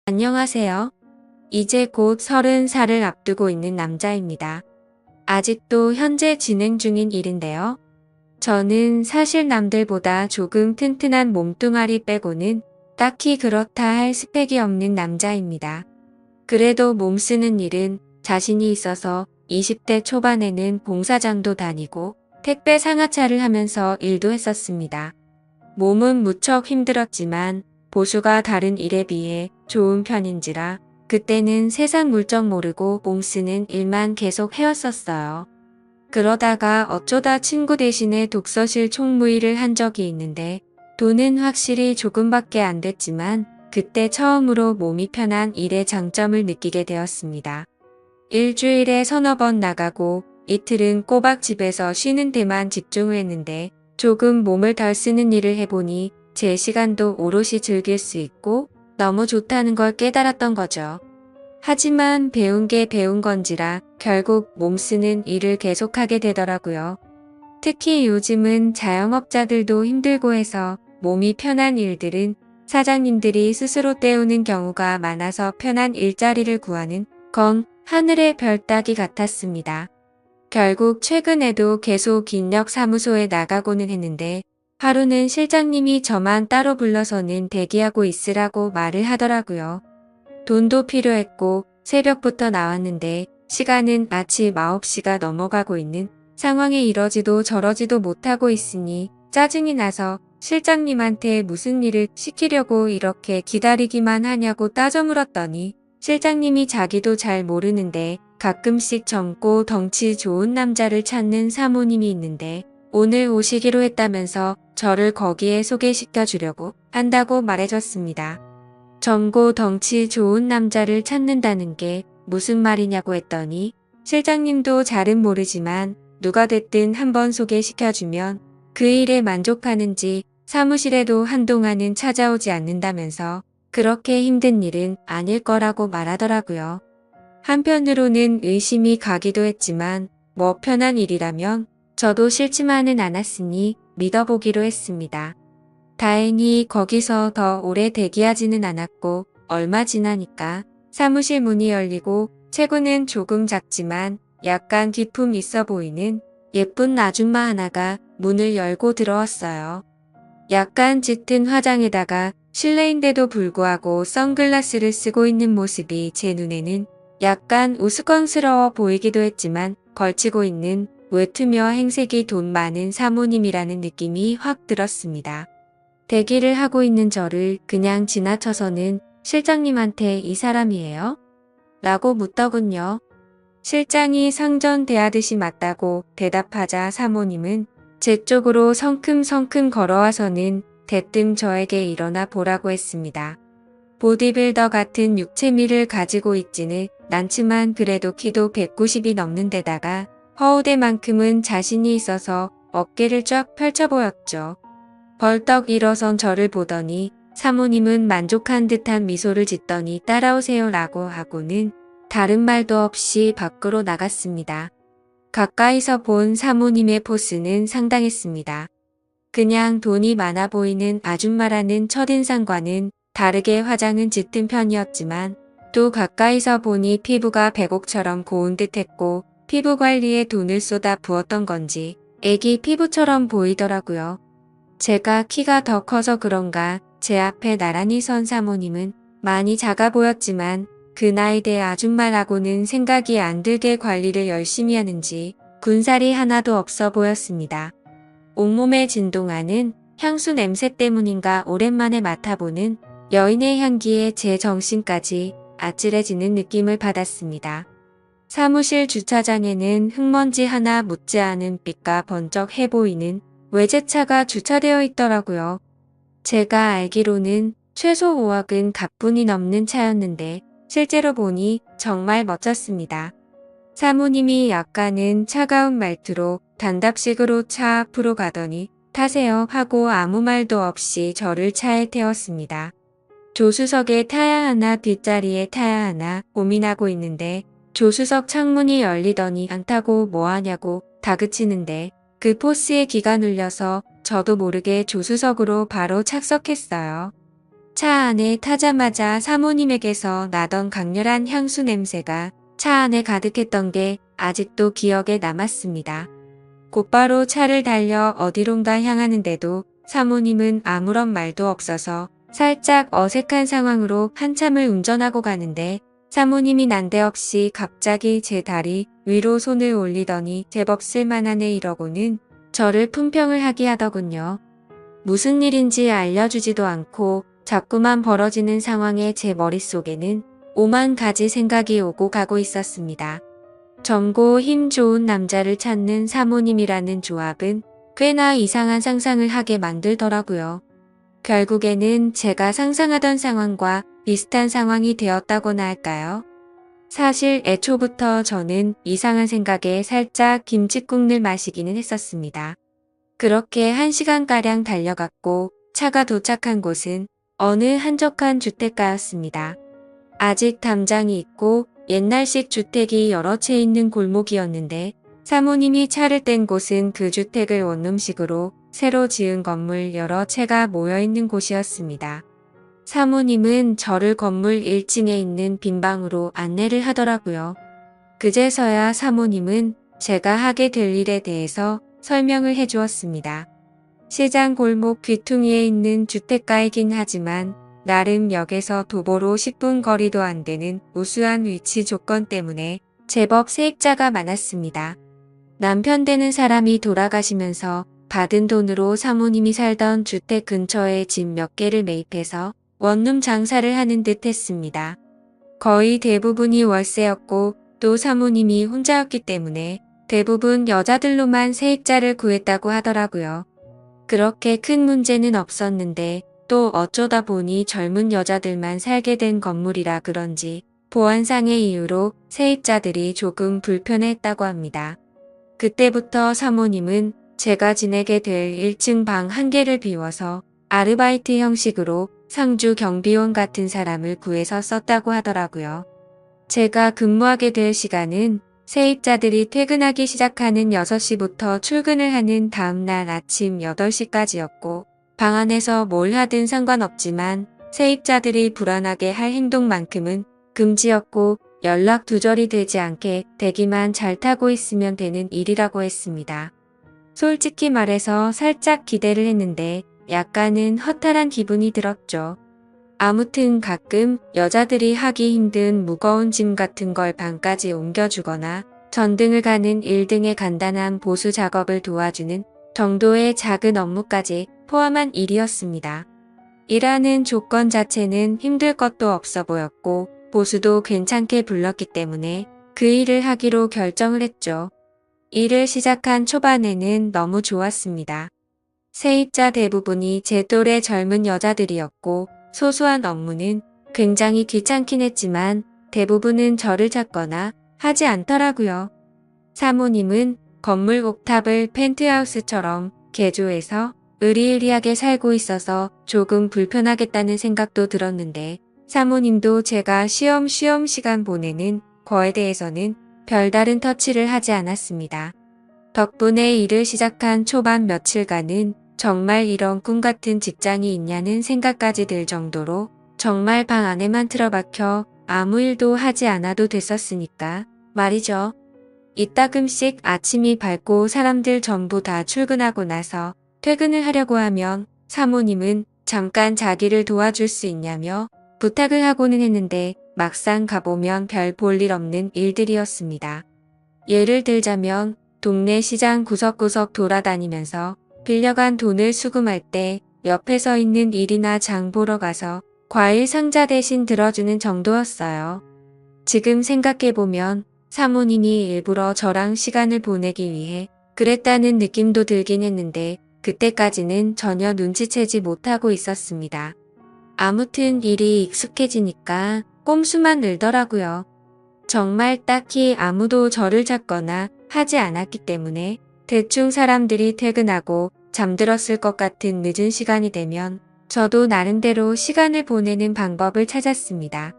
안녕하세요. 이제 곧 30살을 앞두고 있는 남자입니다. 아직도 현재 진행 중인 일인데요. 저는 사실 남들보다 조금 튼튼한 몸뚱아리 빼고는 딱히 그렇다 할 스펙이 없는 남자입니다. 그래도 몸 쓰는 일은 자신이 있어서 20대 초반에는 봉사장도 다니고 택배 상하차를 하면서 일도 했었습니다. 몸은 무척 힘들었지만 보수가 다른 일에 비해 좋은 편인지라 그때는 세상 물정 모르고 몸 쓰는 일만 계속 해왔었어요. 그러다가 어쩌다 친구 대신에 독서실 총무일을 한 적이 있는데 돈은 확실히 조금밖에 안 됐지만 그때 처음으로 몸이 편한 일의 장점을 느끼게 되었습니다. 일주일에 서너 번 나가고 이틀은 꼬박 집에서 쉬는 데만 집중을 했는데 조금 몸을 덜 쓰는 일을 해보니 제 시간도 오롯이 즐길 수 있고 너무 좋다는 걸 깨달았던 거죠. 하지만 배운 게 배운 건지라 결국 몸 쓰는 일을 계속하게 되더라고요. 특히 요즘은 자영업자들도 힘들고 해서 몸이 편한 일들은 사장님들이 스스로 때우는 경우가 많아서 편한 일자리를 구하는 건 하늘의 별 따기 같았습니다. 결국 최근에도 계속 인력사무소에 나가고는 했는데 하루는 실장님이 저만 따로 불러서는 대기하고 있으라고 말을 하더라고요. 돈도 필요했고 새벽부터 나왔는데 시간은 마치 9시가 넘어가고 있는 상황에 이러지도 저러지도 못하고 있으니 짜증이 나서 실장님한테 무슨 일을 시키려고 이렇게 기다리기만 하냐고 따져 물었더니 실장님이 자기도 잘 모르는데 가끔씩 젊고 덩치 좋은 남자를 찾는 사모님이 있는데 오늘 오시기로 했다면서 저를 거기에 소개시켜 주려고 한다고 말해줬습니다. 젊고 덩치 좋은 남자를 찾는다는 게 무슨 말이냐고 했더니 실장님도 잘은 모르지만 누가 됐든 한번 소개시켜주면 그 일에 만족하는지 사무실에도 한동안은 찾아오지 않는다면서 그렇게 힘든 일은 아닐 거라고 말하더라고요. 한편으로는 의심이 가기도 했지만 뭐 편한 일이라면 저도 싫지만은 않았으니 믿어보기로 했습니다. 다행히 거기서 더 오래 대기하지는 않았고 얼마 지나니까 사무실 문이 열리고 체구는 조금 작지만 약간 기품 있어 보이는 예쁜 아줌마 하나가 문을 열고 들어왔어요. 약간 짙은 화장에다가 실내인데도 불구하고 선글라스를 쓰고 있는 모습이 제 눈에는 약간 우스꽝스러워 보이기도 했지만 걸치고 있는 외투며 행색이 돈 많은 사모님이라는 느낌이 확 들었습니다. 대기를 하고 있는 저를 그냥 지나쳐서는 실장님한테 이 사람이에요? 라고 묻더군요. 실장이 상전대하듯이 맞다고 대답하자 사모님은 제 쪽으로 성큼성큼 걸어와서는 대뜸 저에게 일어나 보라고 했습니다. 보디빌더 같은 육체미를 가지고 있지는 않지만 그래도 키도 190이 넘는 데다가 허우대만큼은 자신이 있어서 어깨를 쫙 펼쳐 보였죠. 벌떡 일어선 저를 보더니 사모님은 만족한 듯한 미소를 짓더니 따라오세요 라고 하고는 다른 말도 없이 밖으로 나갔습니다. 가까이서 본 사모님의 포스는 상당했습니다. 그냥 돈이 많아 보이는 아줌마라는 첫인상과는 다르게 화장은 짙은 편이었지만 또 가까이서 보니 피부가 백옥처럼 고운 듯했고 피부 관리에 돈을 쏟아 부었던 건지 애기 피부처럼 보이더라고요. 제가 키가 더 커서 그런가 제 앞에 나란히 선 사모님은 많이 작아 보였지만 그 나이대 아줌마라고는 생각이 안 들게 관리를 열심히 하는지 군살이 하나도 없어 보였습니다. 온몸에 진동하는 향수 냄새 때문인가 오랜만에 맡아보는 여인의 향기에 제 정신까지 아찔해지는 느낌을 받았습니다. 사무실 주차장에는 흙먼지 하나 묻지 않은 빛과 번쩍해 보이는 외제차가 주차되어 있더라고요. 제가 알기로는 최소 5억은 가뿐히 넘는 차였는데 실제로 보니 정말 멋졌습니다. 사모님이 약간은 차가운 말투로 단답식으로 차 앞으로 가더니 타세요 하고 아무 말도 없이 저를 차에 태웠습니다. 조수석에 타야 하나 뒷자리에 타야 하나 고민하고 있는데 조수석 창문이 열리더니 안 타고 뭐 하냐고 다그치는데 그 포스에 기가 눌려서 저도 모르게 조수석으로 바로 착석했어요. 차 안에 타자마자 사모님에게서 나던 강렬한 향수 냄새가 차 안에 가득했던 게 아직도 기억에 남았습니다. 곧바로 차를 달려 어디론가 향하는데도 사모님은 아무런 말도 없어서 살짝 어색한 상황으로 한참을 운전하고 가는데 사모님이 난데없이 갑자기 제 다리 위로 손을 올리더니 제법 쓸만하네 이러고는 저를 품평을 하게 하더군요. 무슨 일인지 알려주지도 않고 자꾸만 벌어지는 상황에 제 머릿속에는 오만 가지 생각이 오고 가고 있었습니다. 젊고 힘 좋은 남자를 찾는 사모님이라는 조합은 꽤나 이상한 상상을 하게 만들더라고요. 결국에는 제가 상상하던 상황과 비슷한 상황이 되었다고나 할까요? 사실 애초부터 저는 이상한 생각에 살짝 김칫국을 마시기는 했었습니다. 그렇게 1시간가량 달려갔고 차가 도착한 곳은 어느 한적한 주택가였습니다. 아직 담장이 있고 옛날식 주택이 여러 채 있는 골목이었는데 사모님이 차를 뗀 곳은 그 주택을 원룸식으로 새로 지은 건물 여러 채가 모여있는 곳이었습니다. 사모님은 저를 건물 1층에 있는 빈방으로 안내를 하더라고요. 그제서야 사모님은 제가 하게 될 일에 대해서 설명을 해주었습니다. 시장 골목 귀퉁이에 있는 주택가이긴 하지만 나름 역에서 도보로 10분 거리도 안 되는 우수한 위치 조건 때문에 제법 세입자가 많았습니다. 남편 되는 사람이 돌아가시면서 받은 돈으로 사모님이 살던 주택 근처에 집 몇 개를 매입해서 원룸 장사를 하는 듯 했습니다. 거의 대부분이 월세였고 또 사모님이 혼자였기 때문에 대부분 여자들로만 세입자를 구했다고 하더라고요. 그렇게 큰 문제는 없었는데 또 어쩌다 보니 젊은 여자들만 살게 된 건물이라 그런지 보안상의 이유로 세입자들이 조금 불편해했다고 합니다. 그때부터 사모님은 제가 지내게 될 1층 방 1개를 비워서 아르바이트 형식으로 상주 경비원 같은 사람을 구해서 썼다고 하더라고요. 제가 근무하게 될 시간은 세입자들이 퇴근하기 시작하는 6시부터 출근을 하는 다음날 아침 8시까지였고 방 안에서 뭘 하든 상관없지만 세입자들이 불안하게 할 행동만큼은 금지였고 연락 두절이 되지 않게 대기만 잘 타고 있으면 되는 일이라고 했습니다. 솔직히 말해서 살짝 기대를 했는데 약간은 허탈한 기분이 들었죠. 아무튼 가끔 여자들이 하기 힘든 무거운 짐 같은 걸 방까지 옮겨주거나 전등을 가는 일 등의 간단한 보수 작업을 도와주는 정도의 작은 업무까지 포함한 일이었습니다. 일하는 조건 자체는 힘들 것도 없어 보였고 보수도 괜찮게 불렀기 때문에 그 일을 하기로 결정을 했죠. 일을 시작한 초반에는 너무 좋았습니다. 세입자 대부분이 제 또래 젊은 여자들이었고 소소한 업무는 굉장히 귀찮긴 했지만 대부분은 저를 찾거나 하지 않더라고요. 사모님은 건물 옥탑을 펜트하우스처럼 개조해서 으리으리하게 살고 있어서 조금 불편하겠다는 생각도 들었는데 사모님도 제가 쉬엄쉬엄 시간 보내는 거에 대해서는 별다른 터치를 하지 않았습니다. 덕분에 일을 시작한 초반 며칠간은 정말 이런 꿈 같은 직장이 있냐는 생각까지 들 정도로 정말 방 안에만 틀어박혀 아무 일도 하지 않아도 됐었으니까 말이죠. 이따금씩 아침이 밝고 사람들 전부 다 출근하고 나서 퇴근을 하려고 하면 사모님은 잠깐 자기를 도와줄 수 있냐며 부탁을 하고는 했는데 막상 가보면 별 볼 일 없는 일들이었습니다. 예를 들자면 동네 시장 구석구석 돌아다니면서 빌려간 돈을 수금할 때 옆에 서 있는 일이나 장 보러 가서 과일 상자 대신 들어주는 정도였어요. 지금 생각해보면 사모님이 일부러 저랑 시간을 보내기 위해 그랬다는 느낌도 들긴 했는데 그때까지는 전혀 눈치채지 못하고 있었습니다. 아무튼 일이 익숙해지니까 꼼수만 늘더라고요. 정말 딱히 아무도 저를 찾거나 하지 않았기 때문에 대충 사람들이 퇴근하고 잠들었을 것 같은 늦은 시간이 되면 저도 나름대로 시간을 보내는 방법을 찾았습니다.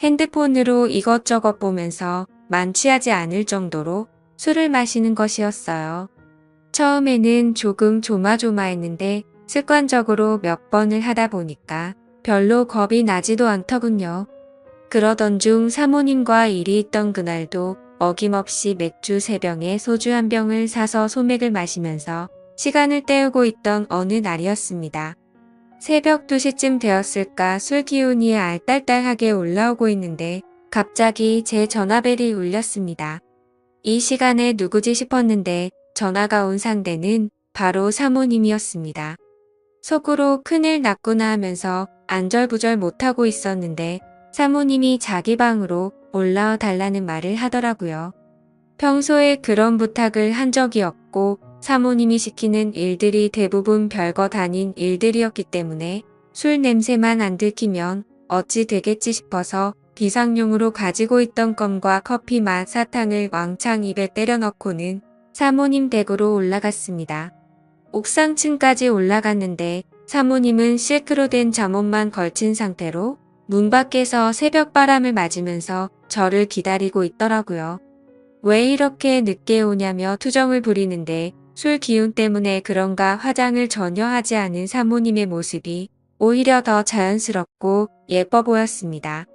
핸드폰으로 이것저것 보면서 만취하지 않을 정도로 술을 마시는 것이었어요. 처음에는 조금 조마조마했는데 습관적으로 몇 번을 하다 보니까 별로 겁이 나지도 않더군요. 그러던 중 사모님과 일이 있던 그날도 어김없이 맥주 3병에 소주 1병을 사서 소맥을 마시면서 시간을 때우고 있던 어느 날이었습니다. 새벽 2시쯤 되었을까 술 기운이 알딸딸하게 올라오고 있는데 갑자기 제 전화벨이 울렸습니다. 이 시간에 누구지 싶었는데 전화가 온 상대는 바로 사모님이었습니다. 속으로 큰일 났구나 하면서 안절부절 못하고 있었는데 사모님이 자기 방으로 올라와 달라는 말을 하더라고요. 평소에 그런 부탁을 한 적이 없고 사모님이 시키는 일들이 대부분 별것 아닌 일들이었기 때문에 술 냄새만 안 들키면 어찌 되겠지 싶어서 비상용으로 가지고 있던 껌과 커피 맛 사탕을 왕창 입에 때려 넣고는 사모님 댁으로 올라갔습니다. 옥상층까지 올라갔는데 사모님은 실크로 된 잠옷만 걸친 상태로 문 밖에서 새벽 바람을 맞으면서 저를 기다리고 있더라고요. 왜 이렇게 늦게 오냐며 투정을 부리는데 술 기운 때문에 그런가 화장을 전혀 하지 않은 사모님의 모습이 오히려 더 자연스럽고 예뻐 보였습니다.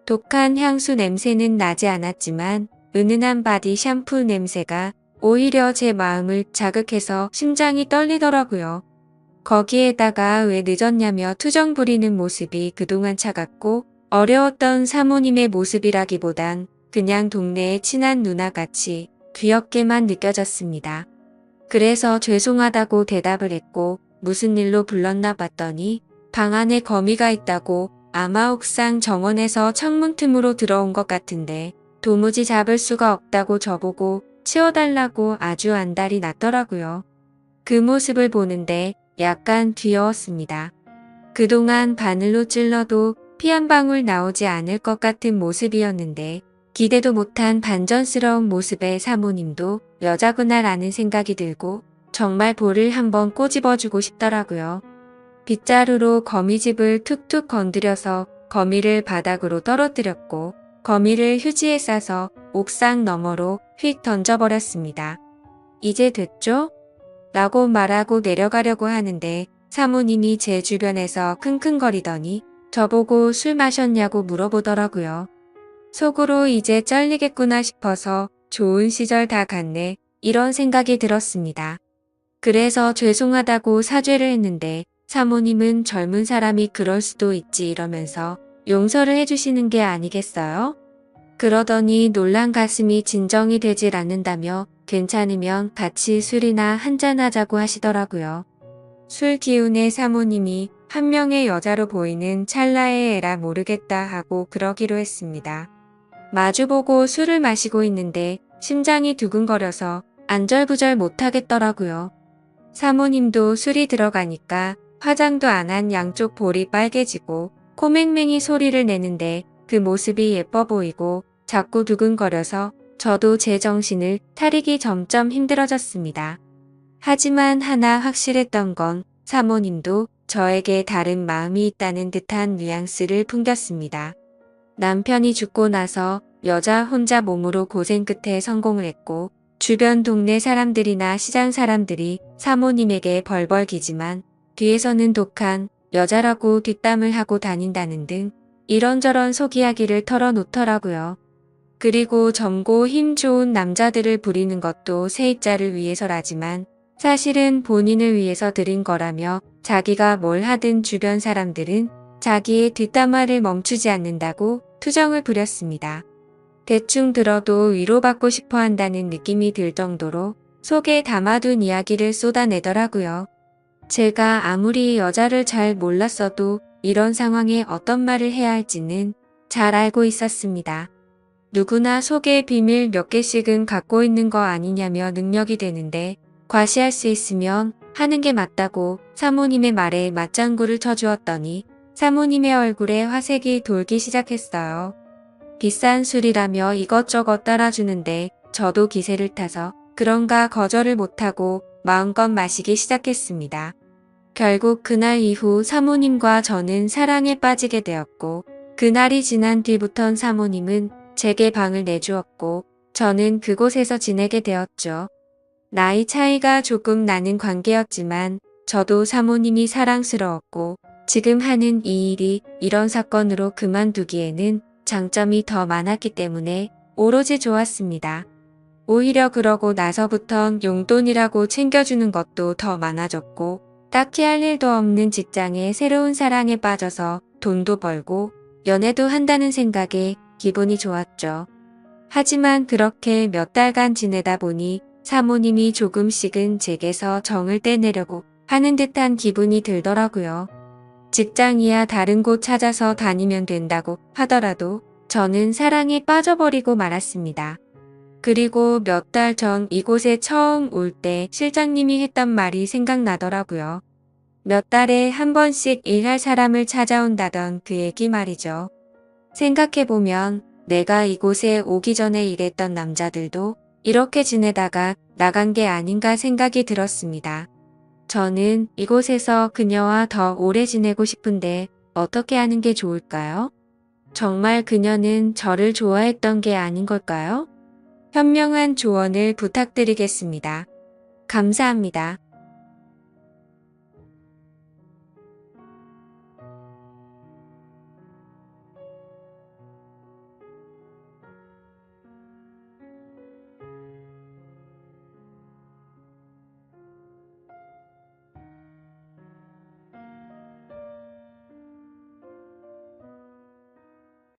독한 향수 냄새는 나지 않았지만 은은한 바디 샴푸 냄새가 오히려 제 마음을 자극해서 심장이 떨리더라고요. 거기에다가 왜 늦었냐며 투정 부리는 모습이 그동안 차갑고 어려웠던 사모님의 모습이라기보단 그냥 동네의 친한 누나같이 귀엽게만 느껴졌습니다. 그래서 죄송하다고 대답을 했고 무슨 일로 불렀나 봤더니 방 안에 거미가 있다고 아마 옥상 정원에서 창문 틈으로 들어온 것 같은데 도무지 잡을 수가 없다고 저보고 치워달라고 아주 안달이 났더라고요. 그 모습을 보는데 약간 귀여웠습니다. 그동안 바늘로 찔러도 피 한 방울 나오지 않을 것 같은 모습이었는데 기대도 못한 반전스러운 모습에 사모님도 여자구나라는 생각이 들고 정말 볼을 한번 꼬집어주고 싶더라고요. 빗자루로 거미집을 툭툭 건드려서 거미를 바닥으로 떨어뜨렸고 거미를 휴지에 싸서 옥상 너머로 휙 던져버렸습니다. 이제 됐죠? 라고 말하고 내려가려고 하는데 사모님이 제 주변에서 킁킁거리더니 저보고 술 마셨냐고 물어보더라고요. 속으로 이제 쩔리겠구나 싶어서 좋은 시절 다 갔네 이런 생각이 들었습니다. 그래서 죄송하다고 사죄를 했는데 사모님은 젊은 사람이 그럴 수도 있지 이러면서 용서를 해주시는 게 아니겠어요? 그러더니 놀란 가슴이 진정이 되질 않는다며 괜찮으면 같이 술이나 한잔하자고 하시더라고요. 술 기운의 사모님이 한 명의 여자로 보이는 찰나에 에라 모르겠다 하고 그러기로 했습니다. 마주보고 술을 마시고 있는데 심장이 두근거려서 안절부절 못하겠더라고요. 사모님도 술이 들어가니까 화장도 안 한 양쪽 볼이 빨개지고 코맹맹이 소리를 내는데 그 모습이 예뻐 보이고 자꾸 두근거려서 저도 제 정신을 차리기 점점 힘들어졌습니다. 하지만 하나 확실했던 건 사모님도 저에게 다른 마음이 있다는 듯한 뉘앙스를 풍겼습니다. 남편이 죽고 나서 여자 혼자 몸으로 고생 끝에 성공을 했고 주변 동네 사람들이나 시장 사람들이 사모님에게 벌벌기지만 뒤에서는 독한 여자라고 뒷담을 하고 다닌다는 등 이런저런 속 이야기를 털어놓더라고요. 그리고 젊고 힘 좋은 남자들을 부리는 것도 세입자를 위해서라지만 사실은 본인을 위해서 들인 거라며 자기가 뭘 하든 주변 사람들은 자기의 뒷담화를 멈추지 않는다고 투정을 부렸습니다. 대충 들어도 위로받고 싶어 한다는 느낌이 들 정도로 속에 담아둔 이야기를 쏟아내더라고요. 제가 아무리 여자를 잘 몰랐어도 이런 상황에 어떤 말을 해야 할지는 잘 알고 있었습니다. 누구나 속에 비밀 몇 개씩은 갖고 있는 거 아니냐며 능력이 되는데 과시할 수 있으면 하는 게 맞다고 사모님의 말에 맞장구를 쳐주었더니 사모님의 얼굴에 화색이 돌기 시작했어요. 비싼 술이라며 이것저것 따라주는데 저도 기세를 타서 그런가 거절을 못하고 마음껏 마시기 시작했습니다. 결국 그날 이후 사모님과 저는 사랑에 빠지게 되었고 그날이 지난 뒤부턴 사모님은 제게 방을 내주었고 저는 그곳에서 지내게 되었죠. 나이 차이가 조금 나는 관계였지만 저도 사모님이 사랑스러웠고 지금 하는 이 일이 이런 사건으로 그만두기에는 장점이 더 많았기 때문에 오로지 좋았습니다. 오히려 그러고 나서부턴 용돈이라고 챙겨주는 것도 더 많아졌고 딱히 할 일도 없는 직장에 새로운 사랑에 빠져서 돈도 벌고 연애도 한다는 생각에 기분이 좋았죠. 하지만 그렇게 몇 달간 지내다 보니 사모님이 조금씩은 제게서 정을 떼내려고 하는 듯한 기분이 들더라고요. 직장이야 다른 곳 찾아서 다니면 된다고 하더라도 저는 사랑에 빠져버리고 말았습니다. 그리고 몇 달 전 이곳에 처음 올 때 실장님이 했던 말이 생각나더라고요. 몇 달에 한 번씩 일할 사람을 찾아온다던 그 얘기 말이죠. 생각해보면 내가 이곳에 오기 전에 일했던 남자들도 이렇게 지내다가 나간 게 아닌가 생각이 들었습니다. 저는 이곳에서 그녀와 더 오래 지내고 싶은데 어떻게 하는 게 좋을까요? 정말 그녀는 저를 좋아했던 게 아닌 걸까요? 현명한 조언을 부탁드리겠습니다. 감사합니다.